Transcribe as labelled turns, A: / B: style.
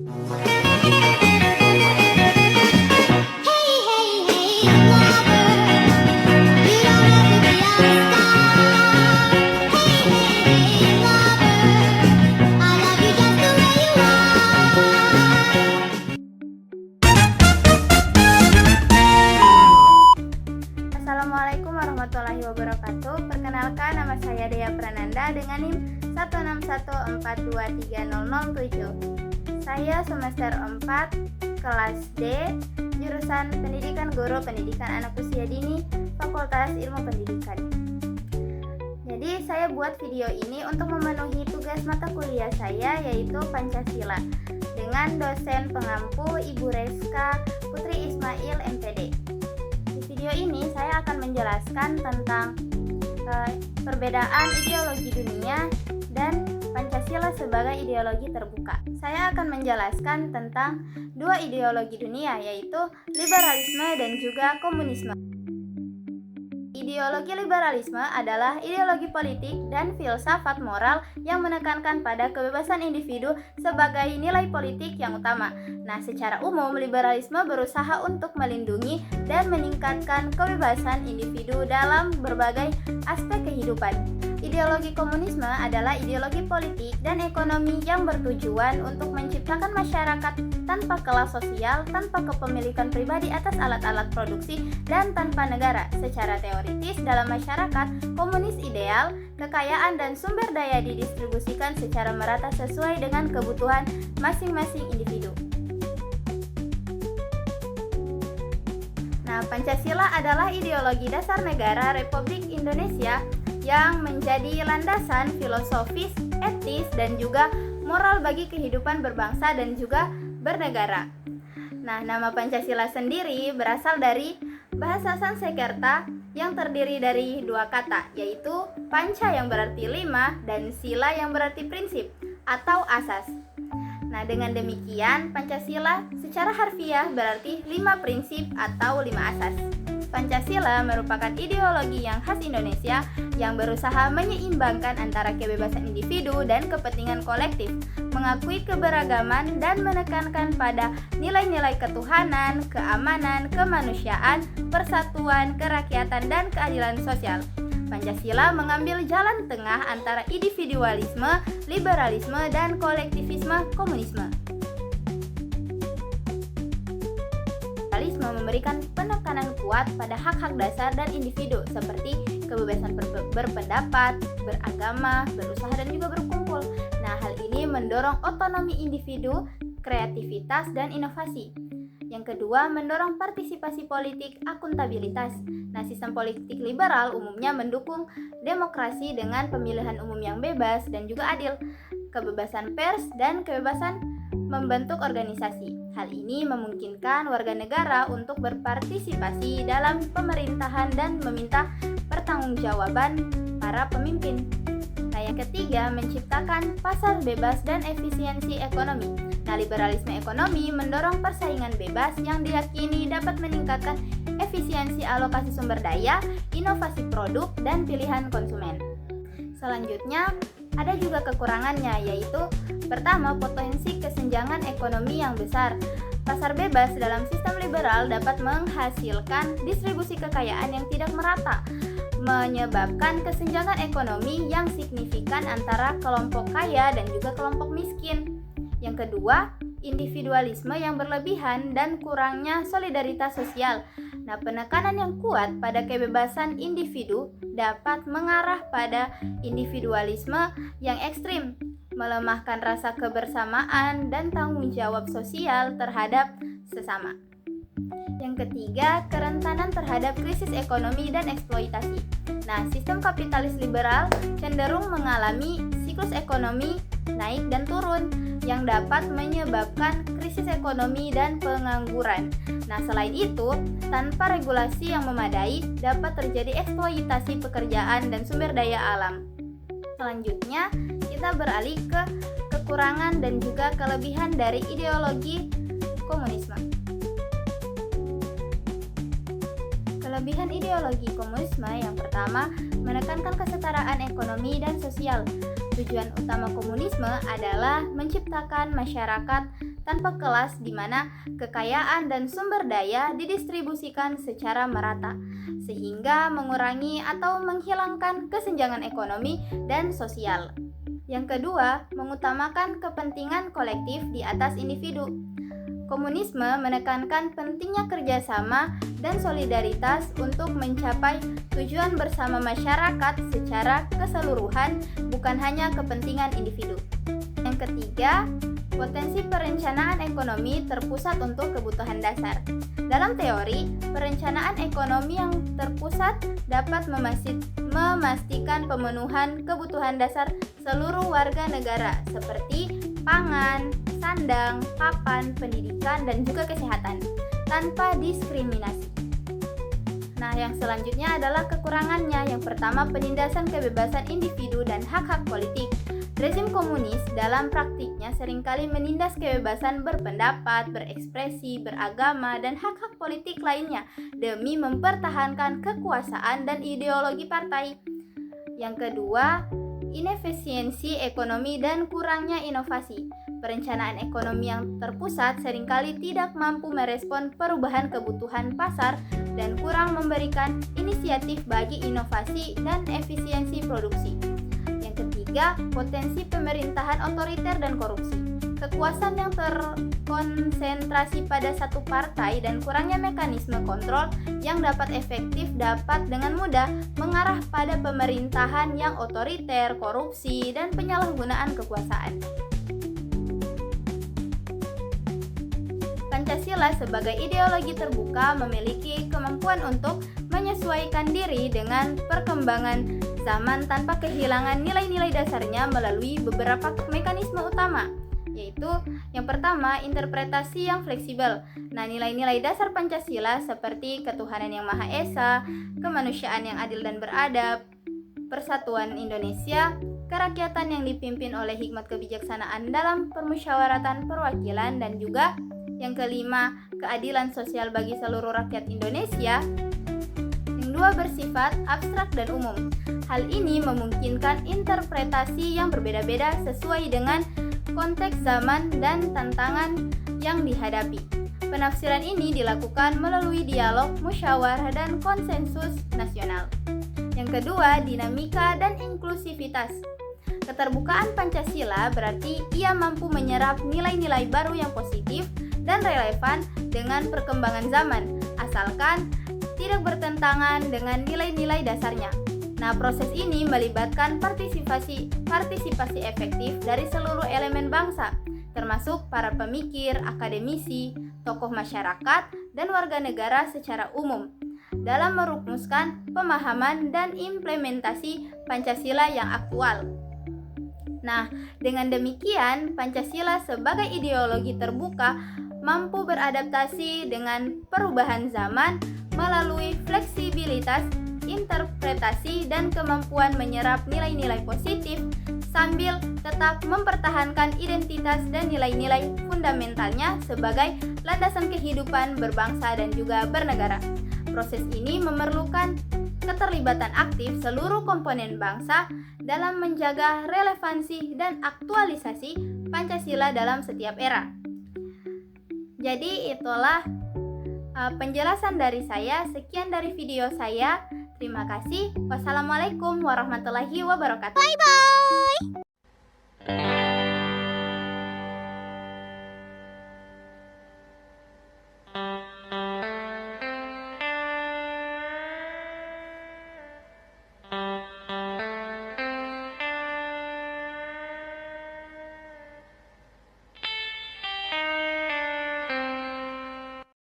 A: Assalamualaikum warahmatullahi wabarakatuh. Perkenalkan, nama saya Dea Prananda dengan NIM 161423007. Saya semester 4, kelas D, jurusan Pendidikan Guru Pendidikan Anak Usia Dini, Fakultas Ilmu Pendidikan. Jadi saya buat video ini untuk memenuhi tugas mata kuliah saya, yaitu Pancasila, dengan dosen pengampu Ibu Reska Putri Ismail MPD. Di video ini saya akan menjelaskan tentang perbedaan ideologi dunia dan Pancasila sebagai ideologi terbuka. Saya akan menjelaskan tentang dua ideologi dunia, yaitu liberalisme dan juga komunisme. Ideologi liberalisme adalah ideologi politik dan filsafat moral yang menekankan pada kebebasan individu sebagai nilai politik yang utama. Nah, secara umum liberalisme berusaha untuk melindungi dan meningkatkan kebebasan individu dalam berbagai aspek kehidupan. Ideologi komunisme adalah ideologi politik dan ekonomi yang bertujuan untuk menciptakan masyarakat tanpa kelas sosial, tanpa kepemilikan pribadi atas alat-alat produksi, dan tanpa negara. Secara teoritis, dalam masyarakat komunis ideal, kekayaan dan sumber daya didistribusikan secara merata sesuai dengan kebutuhan masing-masing individu. Nah, Pancasila adalah ideologi dasar negara Republik Indonesia yang menjadi landasan filosofis, etis, dan juga moral bagi kehidupan berbangsa dan juga bernegara. Nah, nama Pancasila sendiri berasal dari bahasa Sanskerta yang terdiri dari dua kata, yaitu panca yang berarti 5 dan sila yang berarti prinsip atau asas. Nah, dengan demikian Pancasila secara harfiah berarti 5 prinsip atau 5 asas. Pancasila merupakan ideologi yang khas Indonesia yang berusaha menyeimbangkan antara kebebasan individu dan kepentingan kolektif, mengakui keberagaman dan menekankan pada nilai-nilai ketuhanan, keamanan, kemanusiaan, persatuan, kerakyatan, dan keadilan sosial. Pancasila mengambil jalan tengah antara individualisme, liberalisme, dan kolektivisme komunisme. Liberalisme memberikan penekanan kuat pada hak-hak dasar dan individu seperti kebebasan berpendapat, beragama, berusaha, dan juga berkumpul. Nah, hal ini mendorong otonomi individu, kreativitas, dan inovasi. Yang kedua, mendorong partisipasi politik, akuntabilitas. Nah, sistem politik liberal umumnya mendukung demokrasi dengan pemilihan umum yang bebas dan juga adil, kebebasan pers, dan kebebasan membentuk organisasi. Hal ini memungkinkan warga negara untuk berpartisipasi dalam pemerintahan dan meminta pertanggungjawaban para pemimpin. Nah, yang ketiga, menciptakan pasar bebas dan efisiensi ekonomi. Nah, liberalisme ekonomi mendorong persaingan bebas yang diyakini dapat meningkatkan efisiensi alokasi sumber daya, inovasi produk, dan pilihan konsumen. Selanjutnya, ada juga kekurangannya, yaitu pertama, potensi kesenjangan ekonomi yang besar. Pasar bebas dalam sistem liberal dapat menghasilkan distribusi kekayaan yang tidak merata, menyebabkan kesenjangan ekonomi yang signifikan antara kelompok kaya dan juga kelompok miskin. Yang kedua, individualisme yang berlebihan dan kurangnya solidaritas sosial. Nah, penekanan yang kuat pada kebebasan individu dapat mengarah pada individualisme yang ekstrim, melemahkan rasa kebersamaan dan tanggung jawab sosial terhadap sesama. Yang ketiga, kerentanan terhadap krisis ekonomi dan eksploitasi. Nah, sistem kapitalis liberal cenderung mengalami siklus ekonomi naik dan turun yang dapat menyebabkan krisis ekonomi dan pengangguran. Nah, selain itu, tanpa regulasi yang memadai dapat terjadi eksploitasi pekerjaan dan sumber daya alam. Selanjutnya, kita beralih ke kekurangan dan juga kelebihan dari ideologi komunisme. Kelebihan ideologi komunisme yang pertama, menekankan kesetaraan ekonomi dan sosial. Tujuan utama komunisme adalah menciptakan masyarakat tanpa kelas di mana kekayaan dan sumber daya didistribusikan secara merata, sehingga mengurangi atau menghilangkan kesenjangan ekonomi dan sosial. Yang kedua, mengutamakan kepentingan kolektif di atas individu. Komunisme menekankan pentingnya kerjasama dan solidaritas untuk mencapai tujuan bersama masyarakat secara keseluruhan, bukan hanya kepentingan individu. Yang ketiga, potensi perencanaan ekonomi terpusat untuk kebutuhan dasar. Dalam teori, perencanaan ekonomi yang terpusat dapat memastikan pemenuhan kebutuhan dasar seluruh warga negara seperti pangan, sandang, papan, pendidikan, dan juga kesehatan tanpa diskriminasi. Nah, yang selanjutnya adalah kekurangannya. Yang pertama, penindasan kebebasan individu dan hak-hak politik. Rezim komunis dalam praktiknya seringkali menindas kebebasan berpendapat, berekspresi, beragama, dan hak-hak politik lainnya demi mempertahankan kekuasaan dan ideologi partai. Yang kedua, inefisiensi ekonomi dan kurangnya inovasi. Perencanaan ekonomi yang terpusat seringkali tidak mampu merespon perubahan kebutuhan pasar dan kurang memberikan inisiatif bagi inovasi dan efisiensi produksi. Yang ketiga, potensi pemerintahan otoriter dan korupsi. Kekuasaan yang terkonsentrasi pada satu partai dan kurangnya mekanisme kontrol yang dapat efektif dapat dengan mudah mengarah pada pemerintahan yang otoriter, korupsi, dan penyalahgunaan kekuasaan. Pancasila sebagai ideologi terbuka memiliki kemampuan untuk menyesuaikan diri dengan perkembangan zaman tanpa kehilangan nilai-nilai dasarnya melalui beberapa mekanisme utama, yaitu yang pertama, interpretasi yang fleksibel. Nah, nilai-nilai dasar Pancasila seperti ketuhanan yang Maha Esa, kemanusiaan yang adil dan beradab, persatuan Indonesia, kerakyatan yang dipimpin oleh hikmat kebijaksanaan dalam permusyawaratan perwakilan, dan juga yang kelima, keadilan sosial bagi seluruh rakyat Indonesia. Yang dua, bersifat abstrak dan umum. Hal ini memungkinkan interpretasi yang berbeda-beda sesuai dengan konteks zaman dan tantangan yang dihadapi. Penafsiran ini dilakukan melalui dialog, musyawarah, dan konsensus nasional. Yang kedua, dinamika dan inklusivitas. Keterbukaan Pancasila berarti ia mampu menyerap nilai-nilai baru yang positif dan relevan dengan perkembangan zaman, asalkan tidak bertentangan dengan nilai-nilai dasarnya. Nah, proses ini melibatkan partisipasi efektif dari seluruh elemen bangsa, termasuk para pemikir, akademisi, tokoh masyarakat, dan warga negara secara umum, dalam merumuskan pemahaman dan implementasi Pancasila yang aktual. Nah, dengan demikian, Pancasila sebagai ideologi terbuka mampu beradaptasi dengan perubahan zaman melalui fleksibilitas interpretasi dan kemampuan menyerap nilai-nilai positif sambil tetap mempertahankan identitas dan nilai-nilai fundamentalnya sebagai landasan kehidupan berbangsa dan juga bernegara. Proses ini memerlukan keterlibatan aktif seluruh komponen bangsa dalam menjaga relevansi dan aktualisasi Pancasila dalam setiap era. Jadi itulah penjelasan dari saya. Sekian dari video saya. Terima kasih. Wassalamualaikum warahmatullahi wabarakatuh.
B: Bye bye.